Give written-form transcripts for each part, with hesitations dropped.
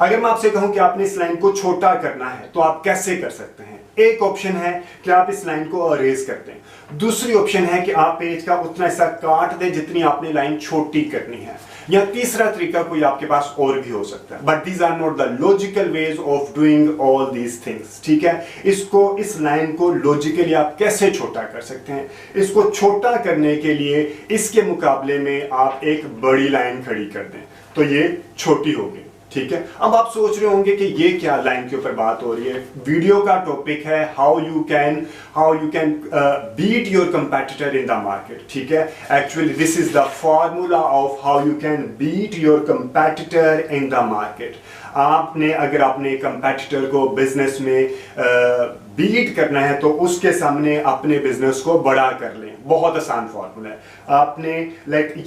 अगर मैं आपसे कहूं कि आपने इस लाइन को छोटा करना है तो आप कैसे कर सकते हैं? एक ऑप्शन है कि आप इस लाइन को अरेज कर दें। दूसरी ऑप्शन है कि आप पेज का उतना हिस्सा काट दें जितनी आपने लाइन छोटी करनी है। या तीसरा तरीका कोई आपके पास और भी हो सकता है, but these are not the logical ways of doing all these things. ठीक है, इस लाइन को लॉजिकली आप कैसे छोटा कर सकते हैं? इसको छोटा करने के लिए इसके मुकाबले में आप एक बड़ी लाइन खड़ी कर दें तो ये छोटी होगी। ठीक है, अब आप सोच रहे होंगे कि ये क्या लाइन के ऊपर बात हो रही है। वीडियो का टॉपिक है how you can beat your competitor in the market. ठीक है, actually this is the formula of how you can beat your competitor in the market. अगर आपने कंपेटिटर को बिजनेस में बीट करना है तो उसके सामने अपने बिजनेस को बड़ा कर लें। बहुत आसान फॉर्मूला है। आपने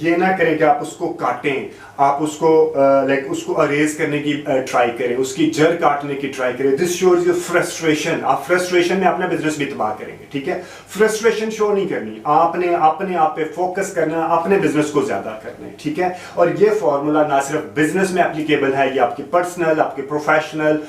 ये ना करें कि आप उसको काटें, आप उसको अरेज करने की ट्राई करें, उसकी जड़ काटने की ट्राई करें। This shows your frustration. आप फ्रस्ट्रेशन में अपना बिजनेस भी तबाह करेंगे। ठीक है, फ्रस्ट्रेशन शो नहीं करनी, आपने अपने आप पे फोकस करना, अपने बिजनेस को ज्यादा करना है। ठीक है, और ये फॉर्मूला ना सिर्फ बिजनेस में एप्लीकेबल है, ये आपकी पर्सनल, आपके प्रोफेशनल,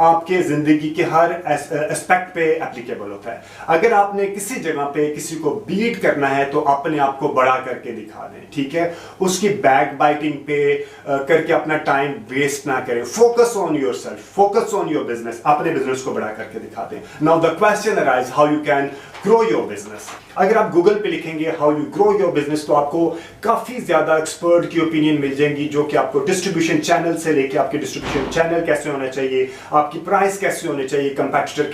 आपके जिंदगी के हर एस्पेक्ट पे एप्लीकेबल होता है। अगर आपने किसी जगह पे किसी को बीट करना है तो अपने आप को बड़ा करके दिखा दें। ठीक है, उसकी बैक बाइटिंग पे करके अपना टाइम वेस्ट ना करें। Focus on yourself, focus on your business, अपने बिजनेस को बड़ा करके दिखा दें। Now the question arise how you can grow your business. अगर आप गूगल पे लिखेंगे how you grow your business तो आपको काफी ज्यादा एक्सपर्ट की ओपिनियन मिल जाएंगी जो कि आपको डिस्ट्रीब्यूशन चैनल से लेके आपके डिस्ट्रीब्यूशन चैनल कैसे होना चाहिए, आपकी प्राइस कैसे होने चाहिए कंपेटिटर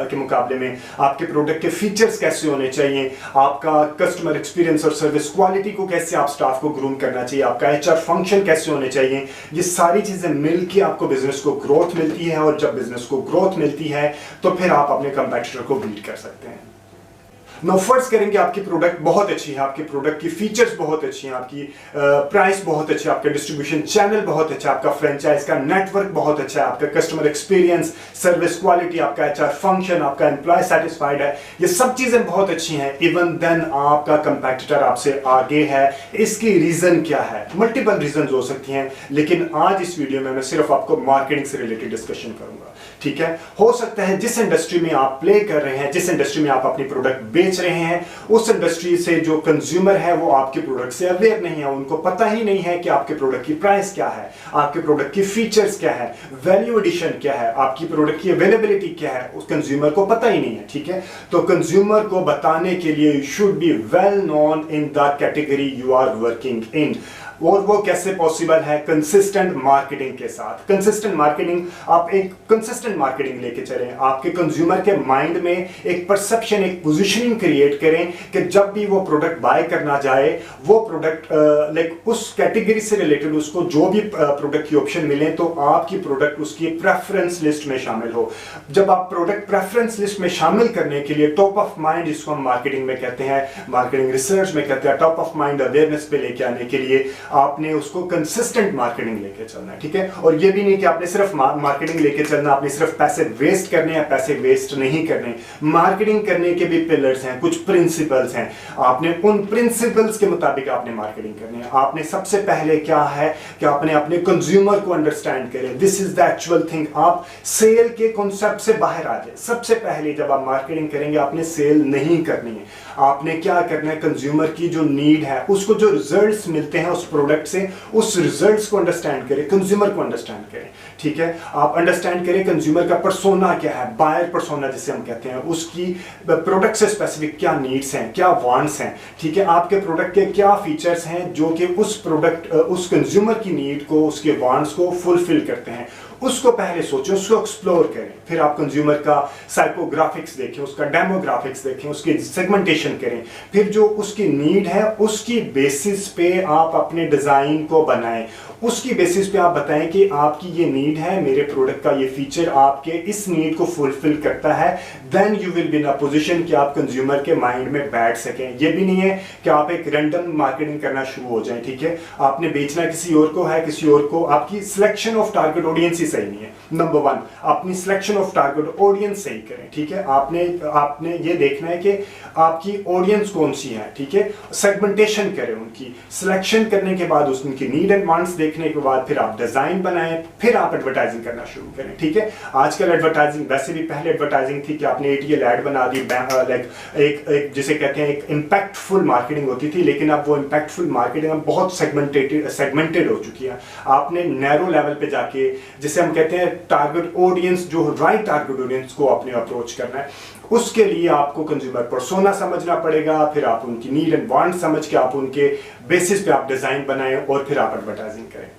के मुकाबले में, आपके प्रोडक्ट के फीचर्स कैसे होने चाहिए, आपका कस्टमर एक्सपीरियंस और सर्विस क्वालिटी को कैसे आप स्टाफ को ग्रूम करना चाहिए, आपका एचआर फंक्शन कैसे होने चाहिए। ये सारी चीजें मिलकर आपको बिजनेस को ग्रोथ मिलती है और जब बिजनेस को ग्रोथ मिलती है तो फिर आप अपने कंपेटिटर को बीट कर सकते हैं। नो फर्ज करेंगे आपकी प्रोडक्ट बहुत अच्छी है, आपके प्रोडक्ट की फीचर्स बहुत अच्छी हैं, आपकी प्राइस बहुत अच्छी है, आपका डिस्ट्रीब्यूशन चैनल बहुत अच्छा है, आपका फ्रेंचाइज का नेटवर्क बहुत अच्छा है, आपका कस्टमर एक्सपीरियंस, सर्विस क्वालिटी, आपका एचआर फंक्शन, आपका एम्प्लॉय सेटिस्फाइड है, ये सब चीजें बहुत अच्छी हैं। इवन देन आपका कंपेटिटर आपसे आगे है। इसकी रीजन क्या है? मल्टीपल रीजन हो सकती हैं, लेकिन आज इस वीडियो में मैं सिर्फ आपको मार्केटिंग से रिलेटेड डिस्कशन करूंगा। ठीक है, हो सकता है जिस इंडस्ट्री में आप प्ले कर रहे हैं, जिस इंडस्ट्री में आप अपनी प्रोडक्ट बेच रहे हैं, उस इंडस्ट्री से जो कंज्यूमर है वो आपके प्रोडक्ट से अवेयर नहीं है, उनको पता ही नहीं है कि आपके प्रोडक्ट की प्राइस क्या है, आपके प्रोडक्ट की फीचर्स क्या है, वैल्यू एडिशन क्या है, आपकी प्रोडक्ट की अवेलेबिलिटी क्या है, उस कंज्यूमर को पता ही नहीं है। ठीक है, तो कंज्यूमर को बताने के लिए you should be well known in the category you are working in. और वो कैसे पॉसिबल है? कंसिस्टेंट मार्केटिंग के साथ। कंसिस्टेंट मार्केटिंग, आप एक कंसिस्टेंट मार्केटिंग लेके चलें, आपके कंज्यूमर के माइंड में एक परसेप्शन, एक पोजीशनिंग क्रिएट करें कि जब भी वो प्रोडक्ट बाय करना जाए, वो प्रोडक्ट उस कैटेगरी से रिलेटेड उसको जो भी प्रोडक्ट की ऑप्शन मिले तो आपकी प्रोडक्ट उसकी प्रेफरेंस लिस्ट में शामिल हो। जब आप प्रोडक्ट प्रेफरेंस लिस्ट में शामिल करने के लिए टॉप ऑफ माइंड, जिसको हम मार्केटिंग में कहते हैं, मार्केटिंग रिसर्च में कहते हैं, टॉप ऑफ माइंड अवेयरनेस पे लेके आने के लिए आपने उसको कंसिस्टेंट मार्केटिंग लेके चलना है। ठीक है, और ये भी नहीं कि आपने सिर्फ मार्केटिंग लेके चलना, आपने सिर्फ पैसे वेस्ट करने हैं, पैसे वेस्ट नहीं करने। मार्केटिंग करने के भी पिलर्स हैं, कुछ प्रिंसिपल्स हैं, आपने उन प्रिंसिपल्स के मुताबिक आपने मार्केटिंग करनी है। आपने सबसे पहले क्या है कि आपने अपने कंज्यूमर को अंडरस्टैंड करें। This is the actual thing. आप सेल के कॉन्सेप्ट से बाहर आ जाए। सबसे पहले जब आप मार्केटिंग करेंगे आपने सेल नहीं करनी है, आपने क्या करना है, कंज्यूमर की जो नीड है, उसको जो रिजल्ट्स मिलते हैं उस प्रोडक्ट से, उस रिजल्ट्स को अंडरस्टैंड करें, कंज्यूमर को अंडरस्टैंड करें। ठीक है, आप अंडरस्टैंड करें कंज्यूमर का पर्सोना क्या है, बायर पर्सोना जिसे हम कहते हैं, उसकी प्रोडक्ट से स्पेसिफिक क्या नीड्स हैं, क्या वांट्स हैं। ठीक है, आपके प्रोडक्ट के क्या फीचर्स हैं जो कि उस कंज्यूमर की नीड को, उसके वांट्स को फुलफिल करते हैं। उसको पहले सोचें, उसको एक्सप्लोर करें। फिर आप कंज्यूमर का साइकोग्राफिक्स देखें, उसका डेमोग्राफिक्स देखें, उसकी सेगमेंटेशन करें। फिर जो उसकी नीड है उसकी बेसिस पे आप अपने डिजाइन को बनाएं। उसकी बेसिस पे आप बताएं कि आपकी ये नीड है, मेरे प्रोडक्ट का ये फीचर आपके इस नीड को फुलफिल करता है। Then you will be in a position कि आप कंज्यूमर के माइंड में बैठ सकें। ये भी नहीं है कि आप एक रैंडम मार्केटिंग करना शुरू हो जाएं। ठीक है, आपने बेचना किसी और को है, किसी और को, आपकी सिलेक्शन ऑफ टारगेट ऑडियंस ही सही नहीं है। नंबर वन, अपनी सिलेक्शन ऑफ टारगेट ऑडियंस सही करें। ठीक है, आपने ये देखना है कि आपकी ऑडियंस कौन सी है। ठीक है, सेगमेंटेशन करें, उनकी सिलेक्शन करने के बाद उनकी नीड एंड वांट्स देखने के बाद फिर आप डिजाइन बनाएं, फिर आप एडवर्टाइजिंग करना शुरू करें। ठीक है, आजकल एडवर्टाइजिंग, वैसे भी पहले एडवर्टाइजिंग थी कि आपने ATL ऐड बना दी, लाइक एक जिसे कहते हैं एक इम्पैक्टफुल मार्केटिंग होती थी, लेकिन अब वो इम्पैक्टफुल मार्केटिंग बहुत सेगमेंटेड हो चुकी है। आपने नैरो लेवल पे जाके, जिसे हम कहते हैं टारगेट ऑडियंस, जो राइट टारगेट ऑडियंस को आपने अप्रोच करना है, उसके लिए आपको कंज्यूमर पर्सोना समझना पड़ेगा, फिर आप उनकी नीड एंड वांट समझ के आप उनके बेसिस पे आप डिजाइन बनाएं और फिर आप एडवर्टाइजिंग करें।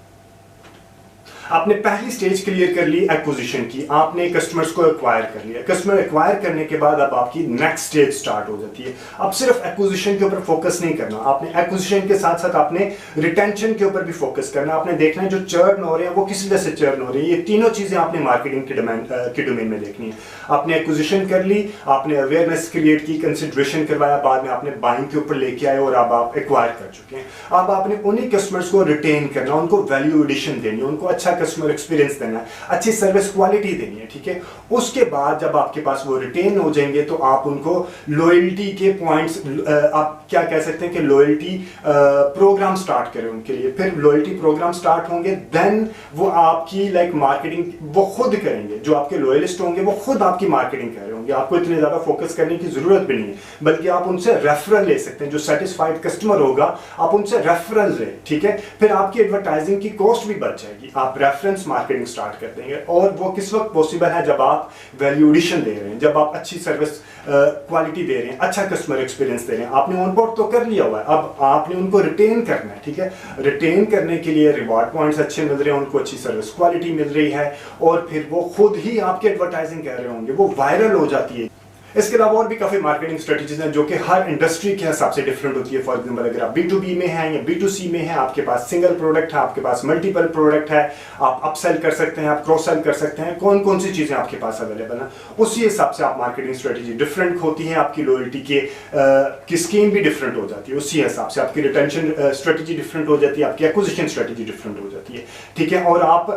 आपने पहली स्टेज क्लियर कर ली एक्विजिशन की, आपने कस्टमर्स को एक्वायर कर लिया। कस्टमर एक्वायर करने के बाद अब आपकी नेक्स्ट स्टेज स्टार्ट हो जाती है। अब सिर्फ एक्विजिशन के ऊपर फोकस नहीं करना, आपने एक्विजिशन के साथ साथ आपने रिटेंशन के ऊपर भी फोकस करना। आपने देखना है जो चर्न हो रहे हैं वो किस वजह से चर्न हो रही है। ये तीनों चीजें आपने मार्केटिंग के डोमेन में देखनी है। आपने एक्विजिशन कर ली, आपने अवेयरनेस क्रिएट की, कंसिडरेशन करवाया, बाद में आपने बाइंग के ऊपर लेके आए और अब आप एक्वायर कर चुके हैं। अब आपने उन्हीं कस्टमर्स को रिटेन करना, उनको वैल्यू एडिशन देनी है, उनको अच्छा कस्टमर एक्सपीरियंस देना है, अच्छी सर्विस क्वालिटी देनी है। ठीक है, उसके बाद जब आपके पास वो रिटेन हो जाएंगे तो आप उनको लॉयल्टी के पॉइंट्स, आप क्या कह सकते हैं कि लॉयल्टी प्रोग्राम स्टार्ट करें उनके लिए। फिर लॉयल्टी प्रोग्राम स्टार्ट होंगे, देन वो आपकी लाइक मार्केटिंग वो खुद करेंगे। जो आपके लॉयलिस्ट होंगे वो खुद आपकी मार्केटिंग कर रहे होंगे, आपको इतने ज्यादा फोकस करने की जरूरत भी नहीं है, बल्कि आप उनसे रेफरल ले सकते हैं। जो सेटिस्फाइड कस्टमर होगा आप उनसे रेफरल लें। ठीक है, फिर आपकी एडवर्टाइजिंग की कॉस्ट भी बच जाएगी, आप रेफरेंस मार्केटिंग स्टार्ट कर देंगे। और वो किस वक्त पॉसिबल है, जब आप वैल्यू एडिशन दे रहे हैं, जब आप अच्छी सर्विस क्वालिटी दे रहे हैं, अच्छा कस्टमर एक्सपीरियंस दे रहे हैं। आपने ऑन बोर्ड तो कर लिया हुआ है, अब आपने उनको रिटेन करना है। ठीक है, रिटेन करने के लिए रिवॉर्ड पॉइंट्स अच्छे मिल रहे हैं, उनको अच्छी सर्विस क्वालिटी मिल रही है, और फिर वो खुद ही आपकी एडवर्टाइजिंग कर रहे होंगे, वो वायरल हो जाती है। इसके अलावा और भी काफी मार्केटिंग स्ट्रेटजीज हैं जो कि हर इंडस्ट्री के हिसाब से डिफरेंट होती है। फॉर एग्जांपल अगर आप B2B में हैं या B2C में हैं, आपके पास सिंगल प्रोडक्ट है, आपके पास मल्टीपल प्रोडक्ट है, आप अपसेल कर सकते हैं, आप क्रॉस सेल कर सकते हैं, कौन कौन सी चीजें आपके पास अवेलेबल हैं, उसी हिसाब से आप मार्केटिंग स्ट्रेटजी डिफरेंट होती है। आपकी लॉयल्टी की स्कीम भी डिफरेंट हो जाती है, उसी हिसाब से आपकी रिटेंशन स्ट्रेटजी डिफरेंट हो जाती है, आपकी एक्विजिशन स्ट्रेटजी डिफरेंट हो जाती है। ठीक है, और आप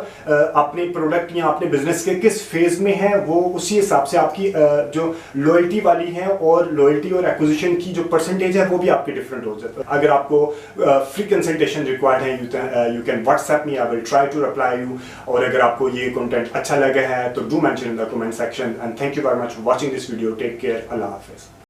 अपने प्रोडक्ट या अपने बिजनेस के किस फेज में है, वो उसी हिसाब से आपकी जो लॉयल्टी वाली है और लॉयल्टी और एक्विजिशन की जो परसेंटेज है वो भी आपके डिफरेंट हो जाता है। अगर आपको फ्री कंसल्टेशन रिक्वायर्ड है, you can WhatsApp me, I will try to reply you. और अगर आपको ये कंटेंट अच्छा लगा है तो do mention in the comment section. And thank you very much for watching this video. Take care, अल्लाह हाफिज।